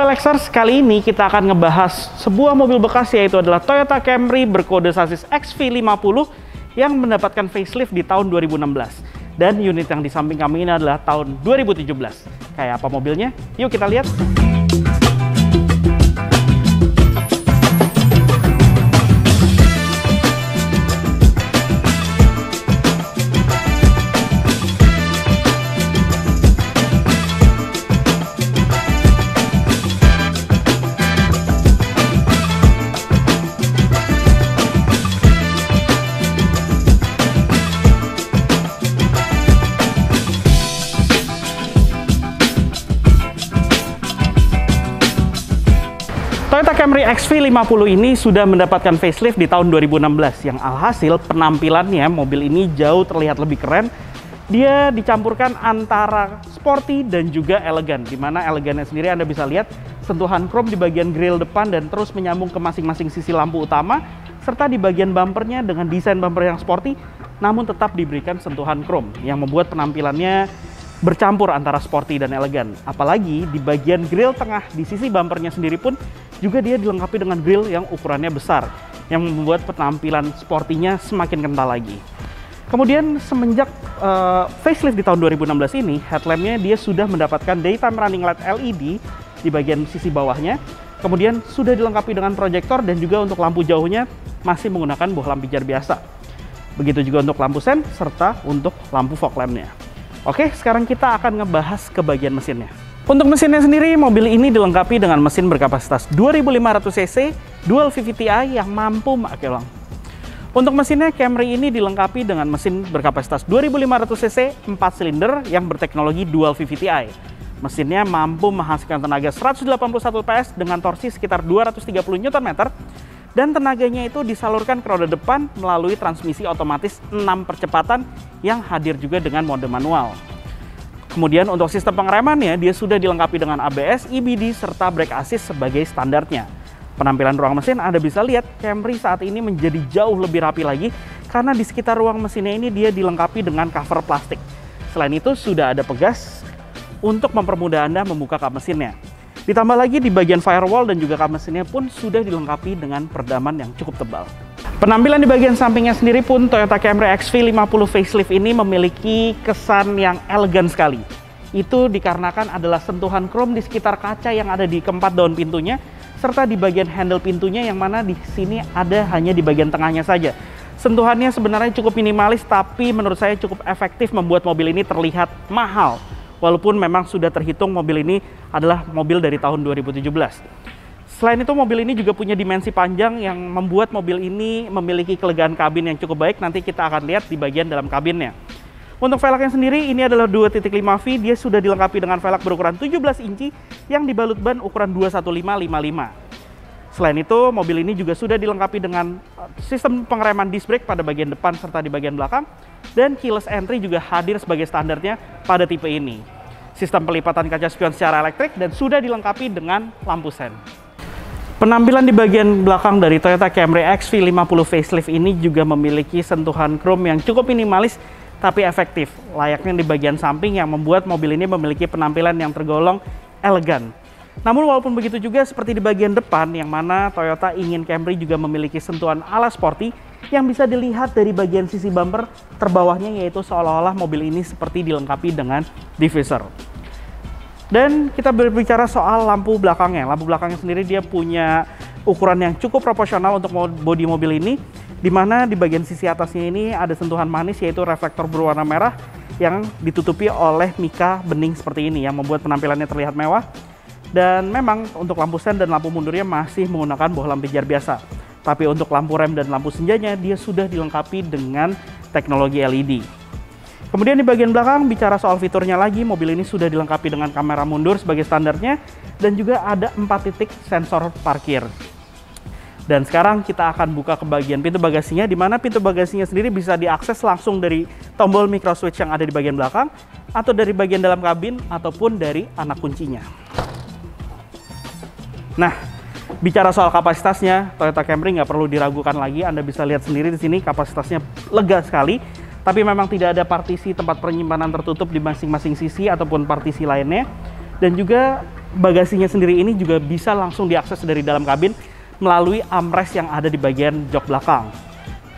Lexers, kali ini kita akan ngebahas sebuah mobil bekas, yaitu adalah Toyota Camry berkode sasis XV50 yang mendapatkan facelift di tahun 2016. Dan unit yang di samping kami ini adalah tahun 2017. Kayak apa mobilnya? Yuk kita lihat. Toyota Camry XV50 ini sudah mendapatkan facelift di tahun 2016, yang alhasil penampilannya mobil ini jauh terlihat lebih keren. Dia dicampurkan antara sporty dan juga elegan, dimana elegannya sendiri Anda bisa lihat sentuhan chrome di bagian grill depan dan terus menyambung ke masing-masing sisi lampu utama, serta di bagian bumpernya dengan desain bumper yang sporty namun tetap diberikan sentuhan chrome yang membuat penampilannya bercampur antara sporty dan elegan. Apalagi di bagian grill tengah di sisi bumpernya sendiri pun juga dia dilengkapi dengan grill yang ukurannya besar, yang membuat penampilan sportinya semakin kental lagi. Kemudian semenjak facelift di tahun 2016 ini, headlampnya dia sudah mendapatkan daytime running light LED di bagian sisi bawahnya. Kemudian sudah dilengkapi dengan proyektor dan juga untuk lampu jauhnya masih menggunakan buah lampu pijar biasa. Begitu juga untuk lampu sen serta untuk lampu fog lampnya. Oke, sekarang kita akan ngebahas ke bagian mesinnya. Untuk mesinnya sendiri, mobil ini dilengkapi dengan mesin berkapasitas 2500 cc dual VVT-i yang mampu memakai ulang. Untuk mesinnya, Camry ini dilengkapi dengan mesin berkapasitas 2500 cc 4 silinder yang berteknologi dual VVT-i. Mesinnya mampu menghasilkan tenaga 181 PS dengan torsi sekitar 230 Nm dan tenaganya itu disalurkan ke roda depan melalui transmisi otomatis 6 percepatan yang hadir juga dengan mode manual. Kemudian untuk sistem pengeremannya, dia sudah dilengkapi dengan ABS, EBD, serta brake assist sebagai standarnya. Penampilan ruang mesin Anda bisa lihat Camry saat ini menjadi jauh lebih rapi lagi karena di sekitar ruang mesinnya ini dia dilengkapi dengan cover plastik. Selain itu sudah ada pegas untuk mempermudah Anda membuka kap mesinnya. Ditambah lagi di bagian firewall dan juga kap mesinnya pun sudah dilengkapi dengan peredaman yang cukup tebal. Penampilan di bagian sampingnya sendiri pun Toyota Camry XV50 facelift ini memiliki kesan yang elegan sekali. Itu dikarenakan adalah sentuhan chrome di sekitar kaca yang ada di keempat daun pintunya, serta di bagian handle pintunya yang mana di sini ada hanya di bagian tengahnya saja. Sentuhannya sebenarnya cukup minimalis, tapi menurut saya cukup efektif membuat mobil ini terlihat mahal. Walaupun memang sudah terhitung mobil ini adalah mobil dari tahun 2017. Selain itu, mobil ini juga punya dimensi panjang yang membuat mobil ini memiliki kelegaan kabin yang cukup baik. Nanti kita akan lihat di bagian dalam kabinnya. Untuk velgnya sendiri, ini adalah 2.5V. Dia sudah dilengkapi dengan velg berukuran 17 inci yang dibalut ban ukuran 215/55. Selain itu, mobil ini juga sudah dilengkapi dengan sistem pengereman disc brake pada bagian depan serta di bagian belakang. Dan keyless entry juga hadir sebagai standarnya pada tipe ini. Sistem pelipatan kaca spion secara elektrik dan sudah dilengkapi dengan lampu sen. Penampilan di bagian belakang dari Toyota Camry XV50 facelift ini juga memiliki sentuhan chrome yang cukup minimalis tapi efektif, layaknya di bagian samping yang membuat mobil ini memiliki penampilan yang tergolong elegan. Namun walaupun begitu juga seperti di bagian depan yang mana Toyota ingin Camry juga memiliki sentuhan ala sporty yang bisa dilihat dari bagian sisi bumper terbawahnya, yaitu seolah-olah mobil ini seperti dilengkapi dengan diffuser. Dan kita berbicara soal lampu belakangnya. Lampu belakangnya sendiri dia punya ukuran yang cukup proporsional untuk bodi mobil ini, di mana di bagian sisi atasnya ini ada sentuhan manis, yaitu reflektor berwarna merah yang ditutupi oleh mika bening seperti ini yang membuat penampilannya terlihat mewah. Dan memang untuk lampu sen dan lampu mundurnya masih menggunakan bohlam pijar biasa. Tapi untuk lampu rem dan lampu senjanya dia sudah dilengkapi dengan teknologi LED. Kemudian di bagian belakang, bicara soal fiturnya lagi, mobil ini sudah dilengkapi dengan kamera mundur sebagai standarnya dan juga ada 4 titik sensor parkir. Dan sekarang kita akan buka ke bagian pintu bagasinya, di mana pintu bagasinya sendiri bisa diakses langsung dari tombol micro switch yang ada di bagian belakang, atau dari bagian dalam kabin, ataupun dari anak kuncinya. Nah, bicara soal kapasitasnya, Toyota Camry nggak perlu diragukan lagi. Anda bisa lihat sendiri di sini kapasitasnya lega sekali. Tapi memang tidak ada partisi tempat penyimpanan tertutup di masing-masing sisi ataupun partisi lainnya. Dan juga bagasinya sendiri ini juga bisa langsung diakses dari dalam kabin melalui armrest yang ada di bagian jok belakang.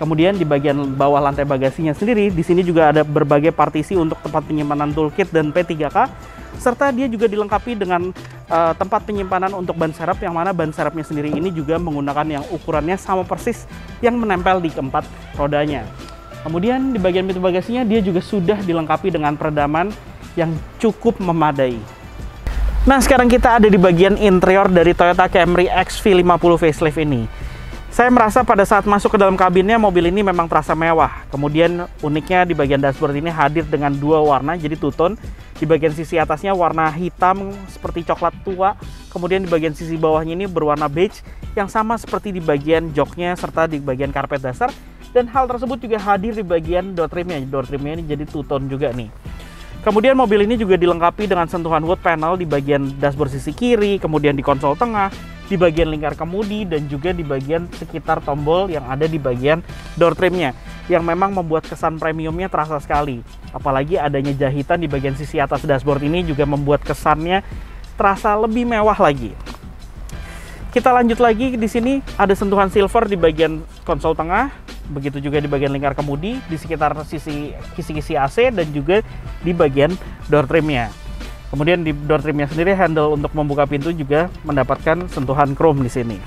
Kemudian di bagian bawah lantai bagasinya sendiri, di sini juga ada berbagai partisi untuk tempat penyimpanan toolkit dan P3K, serta dia juga dilengkapi dengan tempat penyimpanan untuk ban serep, yang mana ban serepnya sendiri ini juga menggunakan yang ukurannya sama persis yang menempel di keempat rodanya. Kemudian di bagian pintu bagasinya dia juga sudah dilengkapi dengan peredaman yang cukup memadai. Nah, sekarang kita ada di bagian interior dari Toyota Camry XV50 facelift ini. Saya merasa pada saat masuk ke dalam kabinnya, mobil ini memang terasa mewah. Kemudian uniknya di bagian dashboard ini hadir dengan dua warna, jadi two-tone. Di bagian sisi atasnya warna hitam seperti coklat tua. Kemudian di bagian sisi bawahnya ini berwarna beige yang sama seperti di bagian joknya serta di bagian karpet dasar. Dan hal tersebut juga hadir di bagian door trimnya. Door trimnya ini jadi two-tone juga nih. Kemudian mobil ini juga dilengkapi dengan sentuhan wood panel di bagian dashboard sisi kiri, kemudian di konsol tengah, di bagian lingkar kemudi, dan juga di bagian sekitar tombol yang ada di bagian door trimnya, yang memang membuat kesan premiumnya terasa sekali. Apalagi adanya jahitan di bagian sisi atas dashboard ini juga membuat kesannya terasa lebih mewah lagi. Kita lanjut lagi, di sini ada sentuhan silver di bagian konsol tengah, begitu juga di bagian lingkar kemudi, di sekitar sisi kisi-kisi AC, dan juga di bagian door trimnya. Kemudian di door trimnya sendiri, handle untuk membuka pintu juga mendapatkan sentuhan chrome di sini.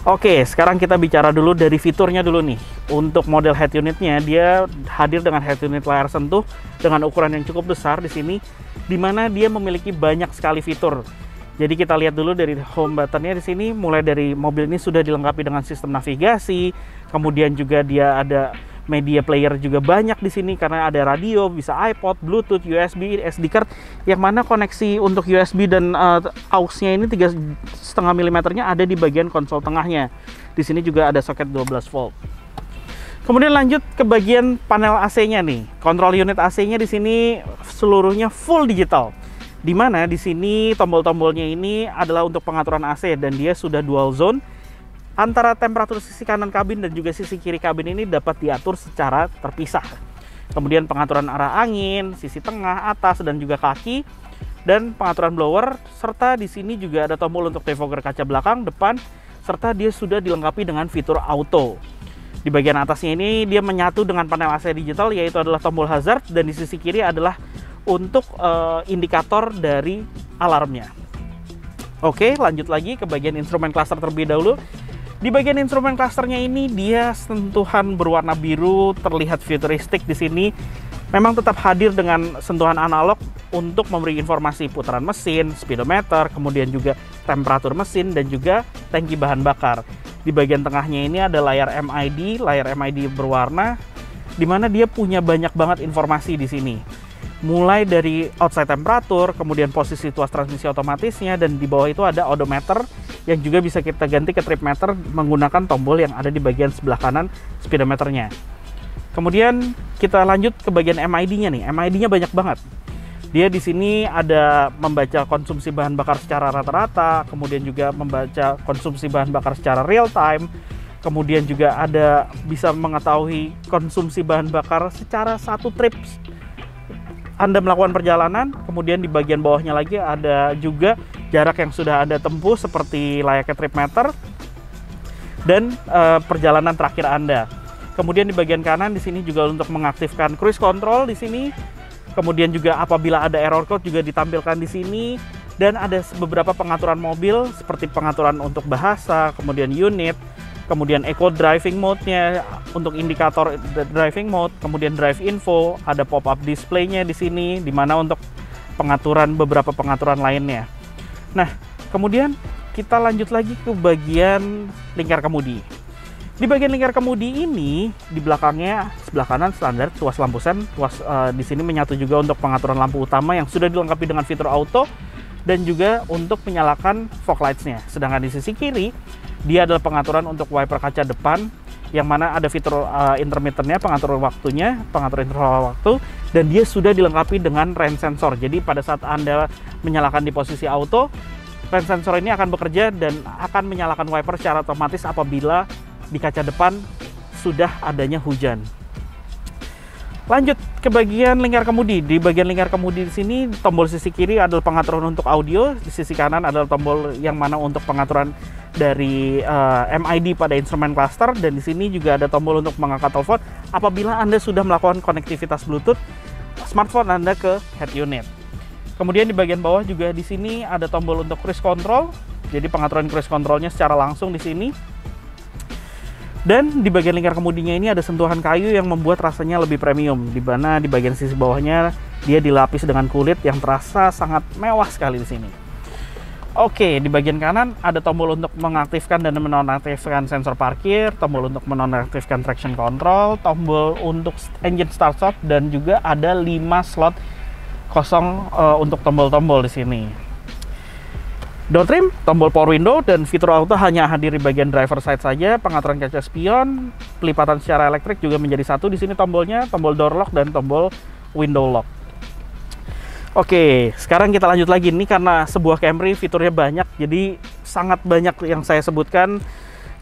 Oke, sekarang kita bicara dulu dari fiturnya dulu nih. Untuk model head unitnya, dia hadir dengan head unit layar sentuh dengan ukuran yang cukup besar di sini, di mana dia memiliki banyak sekali fitur. Jadi kita lihat dulu dari home buttonnya di sini, mulai dari mobil ini sudah dilengkapi dengan sistem navigasi, kemudian juga dia ada media player juga banyak di sini karena ada radio, bisa iPod, Bluetooth, USB, SD card, yang mana koneksi untuk USB dan aux-nya ini 3,5 mm-nya ada di bagian konsol tengahnya. Di sini juga ada soket 12 volt. Kemudian lanjut ke bagian panel AC-nya nih. Kontrol unit AC-nya di sini seluruhnya full digital. Di mana di sini tombol-tombolnya ini adalah untuk pengaturan AC dan dia sudah dual zone. Antara temperatur sisi kanan kabin dan juga sisi kiri kabin ini dapat diatur secara terpisah. Kemudian pengaturan arah angin, sisi tengah, atas, dan juga kaki, dan pengaturan blower, serta di sini juga ada tombol untuk defogger kaca belakang, depan, serta dia sudah dilengkapi dengan fitur auto. Di bagian atasnya ini dia menyatu dengan panel AC digital, yaitu adalah tombol hazard, dan di sisi kiri adalah untuk indikator dari alarmnya. Oke, lanjut lagi ke bagian instrumen cluster terlebih dahulu. Di bagian instrumen clusternya ini dia sentuhan berwarna biru, terlihat futuristik di sini. Memang tetap hadir dengan sentuhan analog untuk memberi informasi putaran mesin, speedometer, kemudian juga temperatur mesin dan juga tangki bahan bakar. Di bagian tengahnya ini ada layar MID berwarna, di mana dia punya banyak banget informasi di sini. Mulai dari outside temperatur, kemudian posisi tuas transmisi otomatisnya, dan di bawah itu ada odometer yang juga bisa kita ganti ke trip meter menggunakan tombol yang ada di bagian sebelah kanan speedometernya. Kemudian kita lanjut ke bagian MID-nya nih. MID-nya banyak banget. Dia di sini ada membaca konsumsi bahan bakar secara rata-rata, kemudian juga membaca konsumsi bahan bakar secara real time, kemudian juga ada bisa mengetahui konsumsi bahan bakar secara satu trip Anda melakukan perjalanan. Kemudian di bagian bawahnya lagi ada juga jarak yang sudah Anda tempuh seperti layaknya trip meter dan perjalanan terakhir Anda. Kemudian di bagian kanan di sini juga untuk mengaktifkan cruise control di sini. Kemudian juga apabila ada error code juga ditampilkan di sini, dan ada beberapa pengaturan mobil seperti pengaturan untuk bahasa, kemudian unit, kemudian eco driving mode-nya untuk indikator driving mode, kemudian drive info, ada pop-up display-nya di sini, di mana untuk beberapa pengaturan lainnya. Nah, kemudian kita lanjut lagi ke bagian lingkar kemudi. Di bagian lingkar kemudi ini, di belakangnya sebelah kanan standar tuas lampu sen, di sini menyatu juga untuk pengaturan lampu utama yang sudah dilengkapi dengan fitur auto dan juga untuk menyalakan fog lights-nya. Sedangkan di sisi kiri, dia adalah pengaturan untuk wiper kaca depan, yang mana ada fitur intermittennya, pengatur waktunya, pengatur interval waktu, dan dia sudah dilengkapi dengan rain sensor. Jadi pada saat Anda menyalakan di posisi auto, rain sensor ini akan bekerja dan akan menyalakan wiper secara otomatis apabila di kaca depan sudah adanya hujan. Lanjut ke bagian lingkar kemudi. Di bagian lingkar kemudi di sini, tombol sisi kiri adalah pengaturan untuk audio, di sisi kanan adalah tombol yang mana untuk pengaturan dari MID pada instrumen cluster, dan di sini juga ada tombol untuk mengangkat telepon apabila Anda sudah melakukan konektivitas Bluetooth smartphone Anda ke head unit. Kemudian di bagian bawah juga di sini ada tombol untuk cruise control, jadi pengaturan cruise controlnya secara langsung di sini. Dan di bagian lingkar kemudinya ini ada sentuhan kayu yang membuat rasanya lebih premium, di mana di bagian sisi bawahnya dia dilapis dengan kulit yang terasa sangat mewah sekali di sini. Oke, di bagian kanan ada tombol untuk mengaktifkan dan menonaktifkan sensor parkir, tombol untuk menonaktifkan traction control, tombol untuk engine start stop, dan juga ada 5 slot kosong untuk tombol-tombol di sini. Door trim, tombol power window, dan fitur auto hanya hadir di bagian driver side saja. Pengaturan kaca spion, pelipatan secara elektrik juga menjadi satu di sini tombolnya, tombol door lock dan tombol window lock. Oke, sekarang kita lanjut lagi. Ini karena sebuah Camry fiturnya banyak, jadi sangat banyak yang saya sebutkan.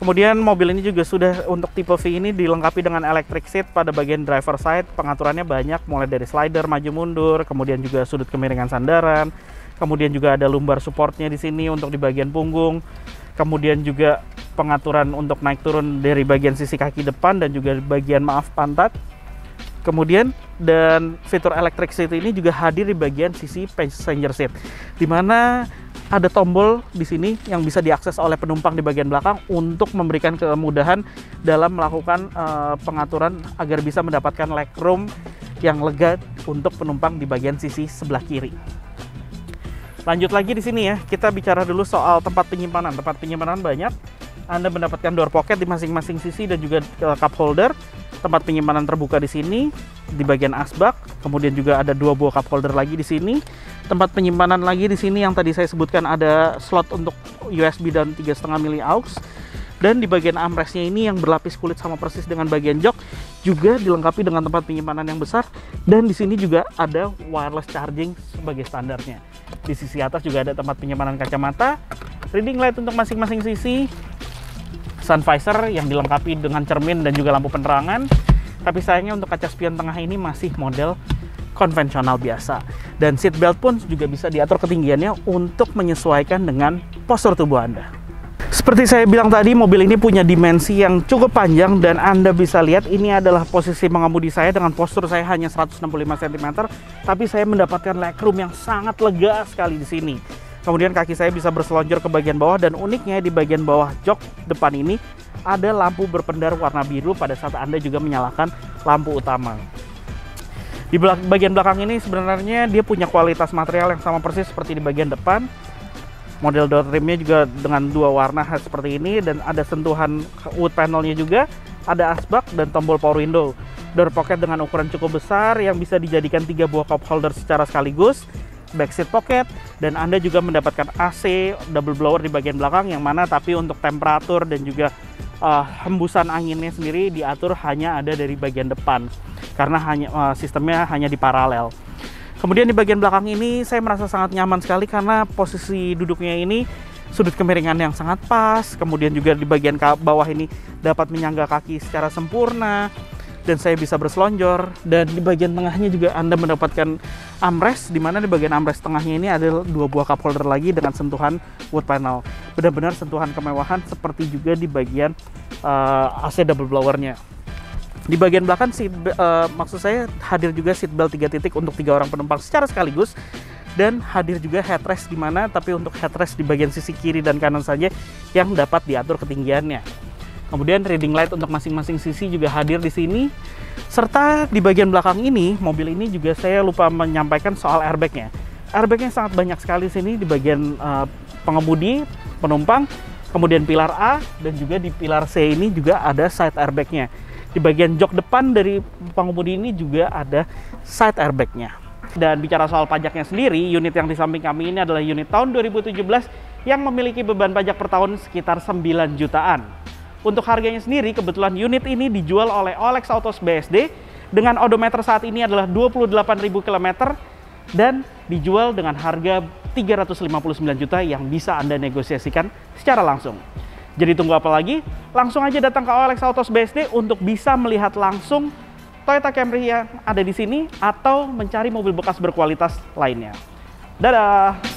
Kemudian mobil ini juga sudah untuk tipe V ini dilengkapi dengan electric seat pada bagian driver side. Pengaturannya banyak, mulai dari slider maju mundur, kemudian juga sudut kemiringan sandaran. Kemudian juga ada lumbar supportnya di sini untuk di bagian punggung. Kemudian juga pengaturan untuk naik turun dari bagian sisi kaki depan dan juga bagian pantat. Kemudian dan fitur electric seat ini juga hadir di bagian sisi passenger seat, di mana ada tombol di sini yang bisa diakses oleh penumpang di bagian belakang untuk memberikan kemudahan dalam melakukan pengaturan agar bisa mendapatkan legroom yang lega untuk penumpang di bagian sisi sebelah kiri. Lanjut lagi di sini ya, kita bicara dulu soal tempat penyimpanan. Tempat penyimpanan banyak. Anda mendapatkan door pocket di masing-masing sisi dan juga cup holder. Tempat penyimpanan terbuka di sini di bagian asbak. Kemudian juga ada 2 buah cup holder lagi di sini. Tempat penyimpanan lagi di sini yang tadi saya sebutkan ada slot untuk USB dan 3,5 mili aux. Dan di bagian armrestnya ini yang berlapis kulit sama persis dengan bagian jok juga dilengkapi dengan tempat penyimpanan yang besar, dan di sini juga ada wireless charging sebagai standarnya. Di sisi atas juga ada tempat penyimpanan kacamata, reading light untuk masing-masing sisi, sun visor yang dilengkapi dengan cermin dan juga lampu penerangan. Tapi sayangnya untuk kaca spion tengah ini masih model konvensional biasa, dan seat belt pun juga bisa diatur ketinggiannya untuk menyesuaikan dengan postur tubuh Anda. Seperti saya bilang tadi, mobil ini punya dimensi yang cukup panjang, dan Anda bisa lihat ini adalah posisi mengemudi saya dengan postur saya hanya 165 cm, tapi saya mendapatkan legroom yang sangat lega sekali di sini. Kemudian kaki saya bisa berselonjor ke bagian bawah, dan uniknya di bagian bawah jok depan ini ada lampu berpendar warna biru pada saat Anda juga menyalakan lampu utama. Di bagian belakang ini sebenarnya dia punya kualitas material yang sama persis seperti di bagian depan. Model door trimnya juga dengan 2 warna khas seperti ini, dan ada sentuhan wood panelnya juga, ada asbak dan tombol power window. Door pocket dengan ukuran cukup besar yang bisa dijadikan 3 buah cup holder secara sekaligus, back seat pocket, dan Anda juga mendapatkan AC double blower di bagian belakang, yang mana tapi untuk temperatur dan juga hembusan anginnya sendiri diatur hanya ada dari bagian depan karena sistemnya hanya di paralel. Kemudian di bagian belakang ini saya merasa sangat nyaman sekali karena posisi duduknya ini sudut kemiringan yang sangat pas. Kemudian juga di bagian bawah ini dapat menyangga kaki secara sempurna dan saya bisa berselonjor. Dan di bagian tengahnya juga Anda mendapatkan armrest, di mana di bagian armrest tengahnya ini ada 2 buah cup holder lagi dengan sentuhan wood panel. Benar-benar sentuhan kemewahan seperti juga di bagian AC double blowernya. Di bagian belakang maksud saya hadir juga seat belt 3 titik untuk 3 orang penumpang secara sekaligus, dan hadir juga headrest di mana tapi untuk headrest di bagian sisi kiri dan kanan saja yang dapat diatur ketinggiannya. Kemudian reading light untuk masing-masing sisi juga hadir di sini. Serta di bagian belakang ini, mobil ini juga saya lupa menyampaikan soal airbagnya. Airbagnya sangat banyak sekali di sini di bagian pengemudi, penumpang, kemudian pilar A, dan juga di pilar C ini juga ada side airbagnya. Di bagian jok depan dari pengemudi ini juga ada side airbagnya. Dan bicara soal pajaknya sendiri, unit yang di samping kami ini adalah unit tahun 2017 yang memiliki beban pajak per tahun sekitar 9 jutaan. Untuk harganya sendiri, kebetulan unit ini dijual oleh Olex Autos BSD dengan odometer saat ini adalah 28.000 km dan dijual dengan harga 359 juta yang bisa Anda negosiasikan secara langsung. Jadi tunggu apa lagi? Langsung aja datang ke Olex Autos BSD untuk bisa melihat langsung Toyota Camry yang ada di sini atau mencari mobil bekas berkualitas lainnya. Dadah!